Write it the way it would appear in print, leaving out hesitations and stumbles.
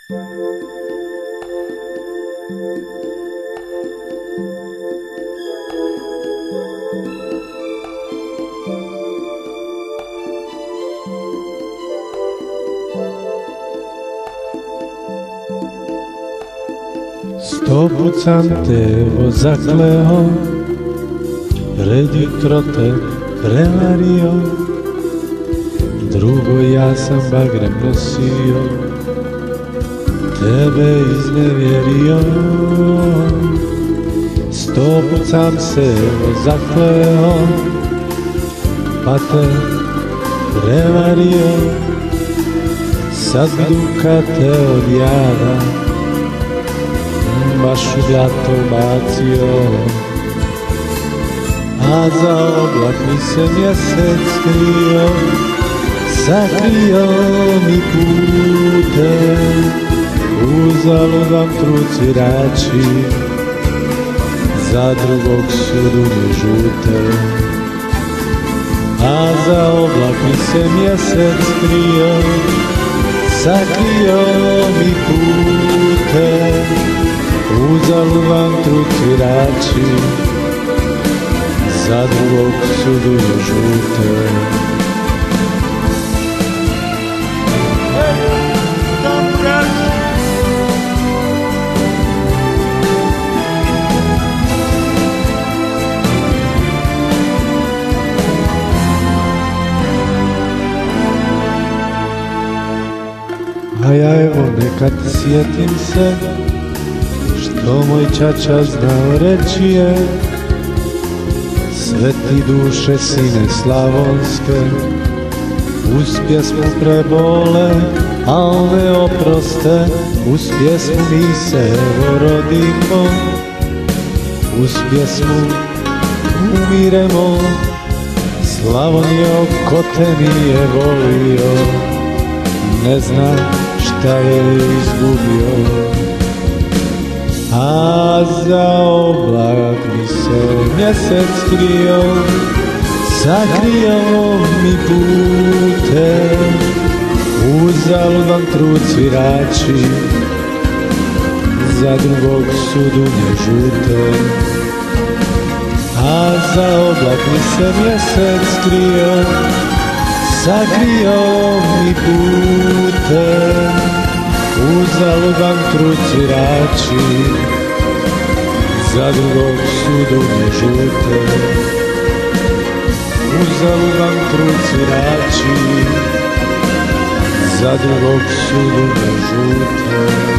Sto put sam te evo zakleo, pred jutro te prevario, drugo ja sam bagrem nosio, tebe iznevjerio. Sto put sam se evo zakleo, pa te prevario, sad duka te od jada baš u blato bacio, a za oblak mi se mjesec skrio, sakrio mi pute, uzaludan trud svirači, za drugog su dunje žute. A za oblak mi se mjesec skrio, sakrio mi pute, uzaludan trud svirači, za drugog su dunje žute. A ja evo nekad sjetim se što moj čača znao reći je, sve ti duše sine slavonske uz pjesmu prebole, al ne oproste, uz pjesmu mi se evo rodimo, uz pjesmu umiremo. Slavonio, ko te nije volio, ne zna šta je izgubio. A za oblak mi se mjesec skrio, sakrio mi pute, uzaludan trud svirači, za drugog su dunje žute. A za oblak mi se mjesec skrio, sakrio mi pute, uzaludan trud svirači, za drugog su dunje žute. Uzaludan trud svirači, za drugog su dunje žute.